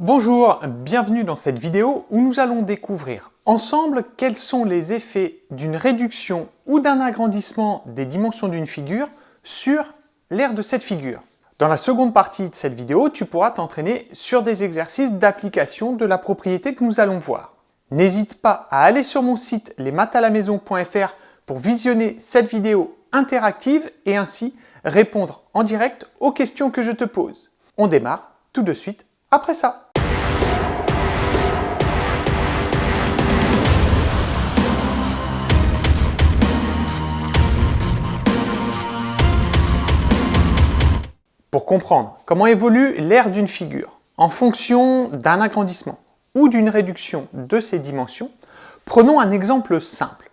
Bonjour, bienvenue dans cette vidéo où nous allons découvrir ensemble quels sont les effets d'une réduction ou d'un agrandissement des dimensions d'une figure sur l'aire de cette figure. Dans la seconde partie de cette vidéo, tu pourras t'entraîner sur des exercices d'application de la propriété que nous allons voir. N'hésite pas à aller sur mon site lesmathsalamaison.fr pour visionner cette vidéo interactive et ainsi répondre en direct aux questions que je te pose. On démarre tout de suite après ça. Pour comprendre comment évolue l'aire d'une figure en fonction d'un agrandissement ou d'une réduction de ses dimensions, prenons un exemple simple.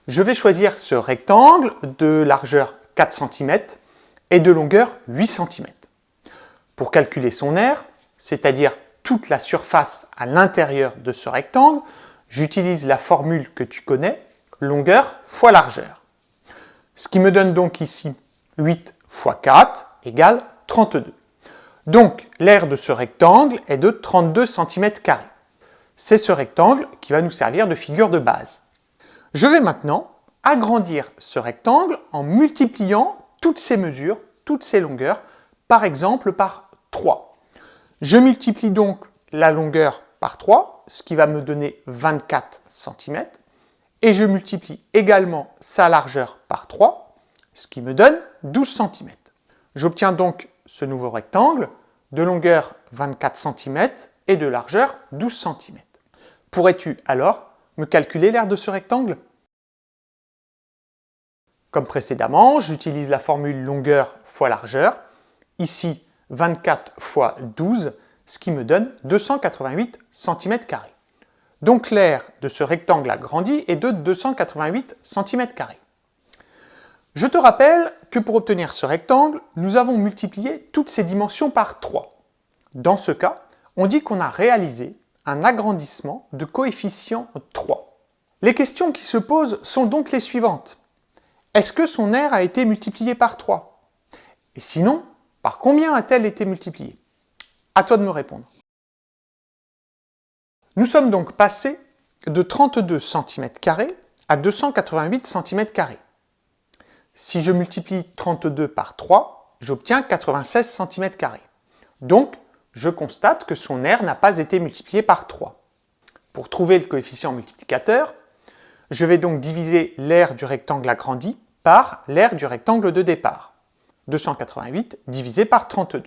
Je vais choisir ce rectangle de largeur 4 cm et de longueur 8 cm. Pour calculer son aire, c'est-à-dire toute la surface à l'intérieur de ce rectangle, j'utilise la formule que tu connais, longueur fois largeur. Ce qui me donne donc ici 8 fois 4 égale 32. Donc, l'aire de ce rectangle est de 32 cm². C'est ce rectangle qui va nous servir de figure de base. Je vais maintenant agrandir ce rectangle en multipliant toutes ces mesures, toutes ces longueurs, par exemple par 3. Je multiplie donc la longueur par 3, ce qui va me donner 24 cm, et je multiplie également sa largeur par 3, ce qui me donne 12 cm. J'obtiens donc ce nouveau rectangle de longueur 24 cm et de largeur 12 cm. Pourrais-tu alors me calculer l'aire de ce rectangle? Comme précédemment, j'utilise la formule longueur fois largeur. Ici, 24 fois 12, ce qui me donne 288 cm². Donc l'aire de ce rectangle agrandi est de 288 cm². Je te rappelle que pour obtenir ce rectangle, nous avons multiplié toutes ces dimensions par 3. Dans ce cas, on dit qu'on a réalisé un agrandissement de coefficient 3. Les questions qui se posent sont donc les suivantes. Est-ce que son aire a été multipliée par 3? Et sinon, par combien a-t-elle été multipliée? À toi de me répondre. Nous sommes donc passés de 32 cm² à 288 cm². Si je multiplie 32 par 3, j'obtiens 96 cm². Donc, je constate que son aire n'a pas été multipliée par 3. Pour trouver le coefficient multiplicateur, je vais donc diviser l'aire du rectangle agrandi par l'aire du rectangle de départ. 288 divisé par 32,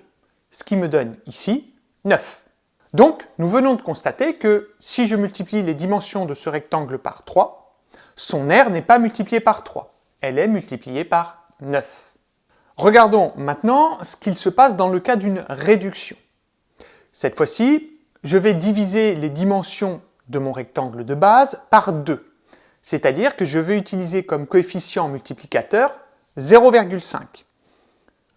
ce qui me donne ici 9. Donc, nous venons de constater que si je multiplie les dimensions de ce rectangle par 3, son aire n'est pas multipliée par 3. Elle est multipliée par 9. Regardons maintenant ce qu'il se passe dans le cas d'une réduction. Cette fois-ci, je vais diviser les dimensions de mon rectangle de base par 2. C'est-à-dire que je vais utiliser comme coefficient multiplicateur 0,5.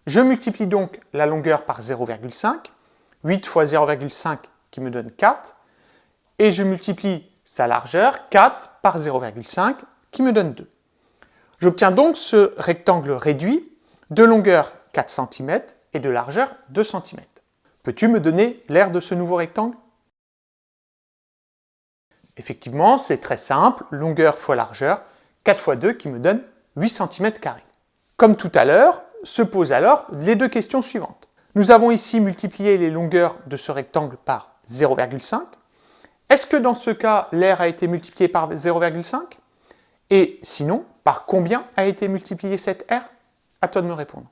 Je multiplie donc la longueur par 0,5, 8 fois 0,5 qui me donne 4, et je multiplie sa largeur, 4 par 0,5 qui me donne 2. J'obtiens donc ce rectangle réduit de longueur 4 cm et de largeur 2 cm. Peux-tu me donner l'aire de ce nouveau rectangle? Effectivement, c'est très simple, longueur fois largeur, 4 fois 2 qui me donne 8 cm². Comme tout à l'heure, se posent alors les deux questions suivantes. Nous avons ici multiplié les longueurs de ce rectangle par 0,5. Est-ce que dans ce cas, l'aire a été multipliée par 0,5? Et sinon, par combien a été multipliée cette aire? À toi de me répondre.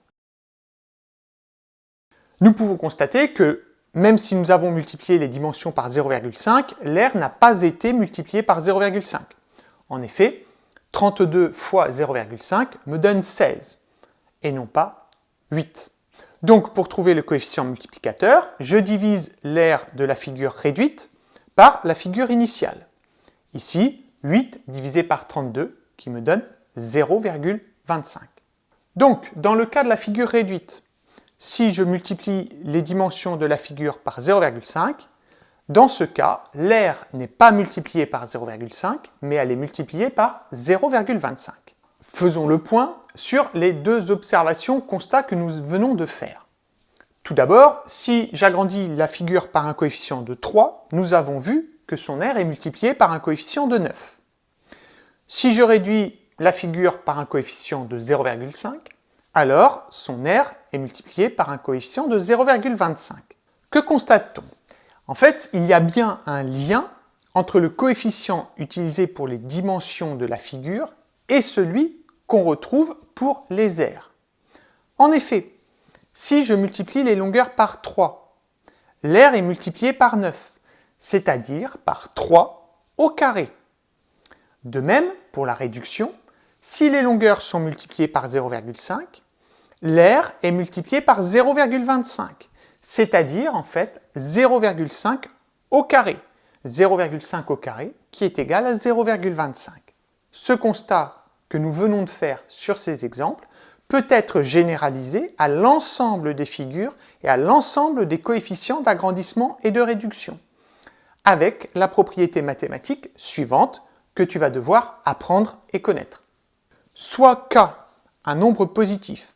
Nous pouvons constater que, même si nous avons multiplié les dimensions par 0,5, l'aire n'a pas été multipliée par 0,5. En effet, 32 fois 0,5 me donne 16, et non pas 8. Donc, pour trouver le coefficient multiplicateur, je divise l'aire de la figure réduite par la figure initiale. Ici, 8 divisé par 32, qui me donne 0,25. Donc, dans le cas de la figure réduite, si je multiplie les dimensions de la figure par 0,5, dans ce cas, l'aire n'est pas multipliée par 0,5, mais elle est multipliée par 0,25. Faisons le point sur les deux observations, constats que nous venons de faire. Tout d'abord, si j'agrandis la figure par un coefficient de 3, nous avons vu que son R est multiplié par un coefficient de 9. Si je réduis la figure par un coefficient de 0,5, alors son R est multiplié par un coefficient de 0,25. Que constate-t-on? En fait, il y a bien un lien entre le coefficient utilisé pour les dimensions de la figure et celui qu'on retrouve pour les R. En effet, si je multiplie les longueurs par 3, l'air est multiplié par 9, c'est-à-dire par 3 au carré. De même, pour la réduction, si les longueurs sont multipliées par 0,5, l'air est multiplié par 0,25, c'est-à-dire en fait 0,5 au carré. 0,5 au carré qui est égal à 0,25. Ce constat que nous venons de faire sur ces exemples peut être généralisé à l'ensemble des figures et à l'ensemble des coefficients d'agrandissement et de réduction, avec la propriété mathématique suivante que tu vas devoir apprendre et connaître. Soit k, un nombre positif,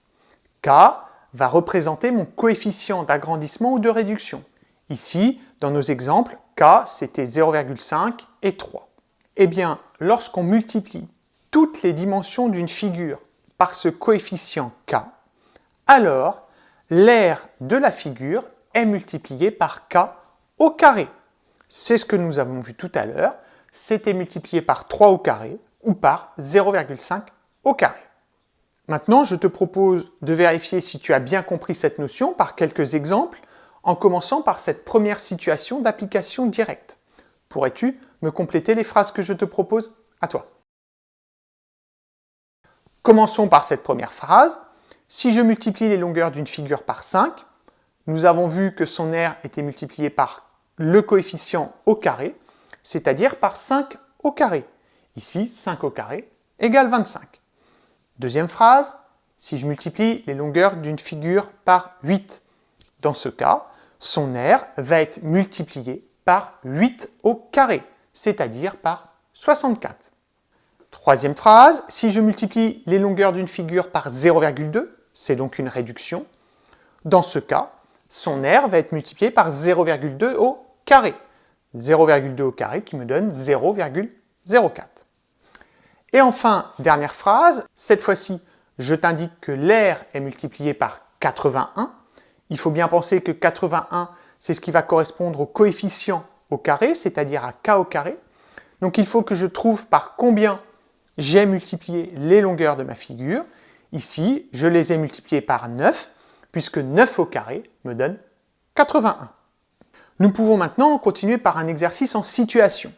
k va représenter mon coefficient d'agrandissement ou de réduction. Ici, dans nos exemples, k c'était 0,5 et 3. Eh bien, lorsqu'on multiplie toutes les dimensions d'une figure par ce coefficient k, alors l'aire de la figure est multiplié par k au carré. C'est ce que nous avons vu tout à l'heure, c'était multiplié par 3 au carré ou par 0,5 au carré. Maintenant, je te propose de vérifier si tu as bien compris cette notion par quelques exemples, en commençant par cette première situation d'application directe. Pourrais-tu me compléter les phrases que je te propose? À toi. Commençons par cette première phrase. Si je multiplie les longueurs d'une figure par 5, nous avons vu que son R était multiplié par le coefficient au carré, c'est-à-dire par 5 au carré. Ici, 5 au carré égale 25. Deuxième phrase, si je multiplie les longueurs d'une figure par 8, dans ce cas, son R va être multiplié par 8 au carré, c'est-à-dire par 64. Troisième phrase, si je multiplie les longueurs d'une figure par 0,2, c'est donc une réduction, dans ce cas, son R va être multiplié par 0,2 au carré. 0,2 au carré qui me donne 0,04. Et enfin, dernière phrase, cette fois-ci, je t'indique que l'air est multiplié par 81. Il faut bien penser que 81, c'est ce qui va correspondre au coefficient au carré, c'est-à-dire à k au carré. Donc il faut que je trouve par combien j'ai multiplié les longueurs de ma figure. Ici, je les ai multipliées par 9, puisque 9 au carré me donne 81. Nous pouvons maintenant continuer par un exercice en situation.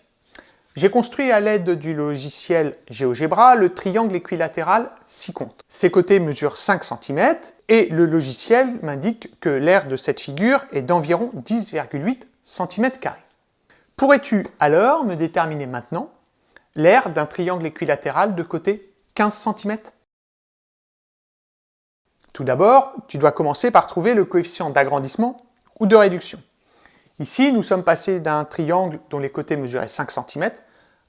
J'ai construit à l'aide du logiciel GeoGebra le triangle équilatéral 6 comptes. Ses côtés mesurent 5 cm et le logiciel m'indique que l'aire de cette figure est d'environ 10,8 cm². Pourrais-tu alors me déterminer maintenant l'aire d'un triangle équilatéral de côté 15 cm? Tout d'abord, tu dois commencer par trouver le coefficient d'agrandissement ou de réduction. Ici, nous sommes passés d'un triangle dont les côtés mesuraient 5 cm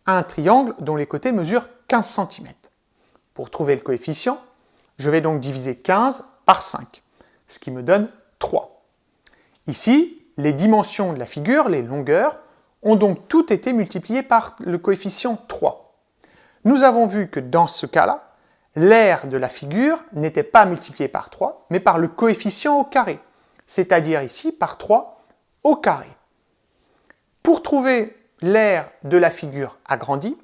à un triangle dont les côtés mesurent 15 cm. Pour trouver le coefficient, je vais donc diviser 15 par 5, ce qui me donne 3. Ici, les dimensions de la figure, les longueurs, ont donc toutes été multipliées par le coefficient 3. Nous avons vu que dans ce cas-là, l'aire de la figure n'était pas multipliée par 3, mais par le coefficient au carré, c'est-à-dire ici par 3 au carré. Pour trouver l'aire de la figure agrandie,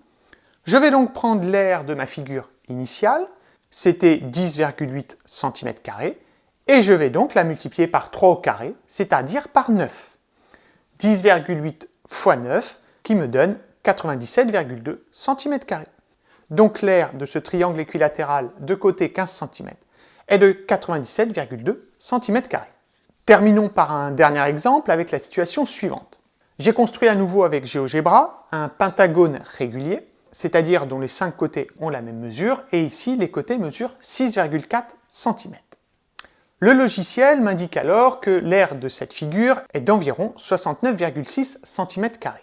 je vais donc prendre l'aire de ma figure initiale, c'était 10,8 cm², et je vais donc la multiplier par 3 au carré, c'est-à-dire par 9. 10,8 fois 9, qui me donne 97,2 cm². Donc l'aire de ce triangle équilatéral de côté 15 cm est de 97,2 cm². Terminons par un dernier exemple avec la situation suivante. J'ai construit à nouveau avec GeoGebra un pentagone régulier, c'est-à-dire dont les 5 côtés ont la même mesure, et ici les côtés mesurent 6,4 cm. Le logiciel m'indique alors que l'aire de cette figure est d'environ 69,6 cm².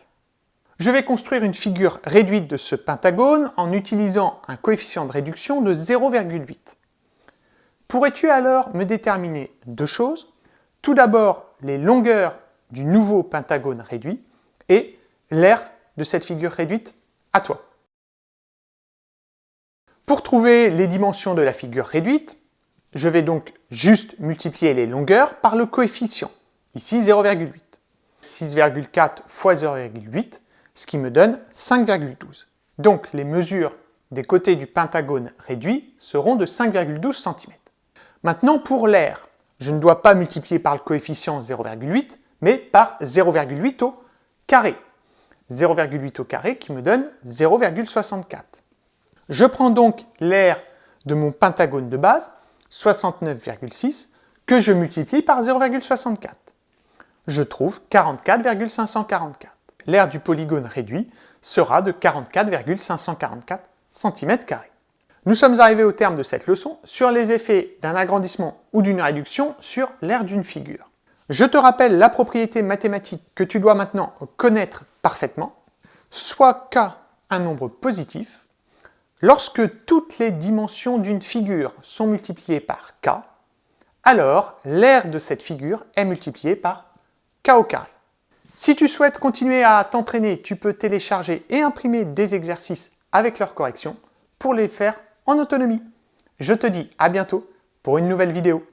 Je vais construire une figure réduite de ce pentagone en utilisant un coefficient de réduction de 0,8. Pourrais-tu alors me déterminer deux choses? tout d'abord les longueurs du nouveau pentagone réduit et l'aire de cette figure réduite à toi. Pour trouver les dimensions de la figure réduite, je vais donc juste multiplier les longueurs par le coefficient, ici 0,8. 6,4 fois 0,8, ce qui me donne 5,12. Donc les mesures des côtés du pentagone réduit seront de 5,12 cm. Maintenant pour l'aire, je ne dois pas multiplier par le coefficient 0,8, mais par 0,8 au carré. 0,8 au carré qui me donne 0,64. Je prends donc l'aire de mon pentagone de base, 69,6, que je multiplie par 0,64. Je trouve 44,544. L'aire du polygone réduit sera de 44,544 cm². Nous sommes arrivés au terme de cette leçon sur les effets d'un agrandissement ou d'une réduction sur l'aire d'une figure. Je te rappelle la propriété mathématique que tu dois maintenant connaître parfaitement. Soit k un nombre positif, lorsque toutes les dimensions d'une figure sont multipliées par k, alors l'aire de cette figure est multipliée par k au carré. Si tu souhaites continuer à t'entraîner, tu peux télécharger et imprimer des exercices avec leurs corrections pour les faire en autonomie. Je te dis à bientôt pour une nouvelle vidéo.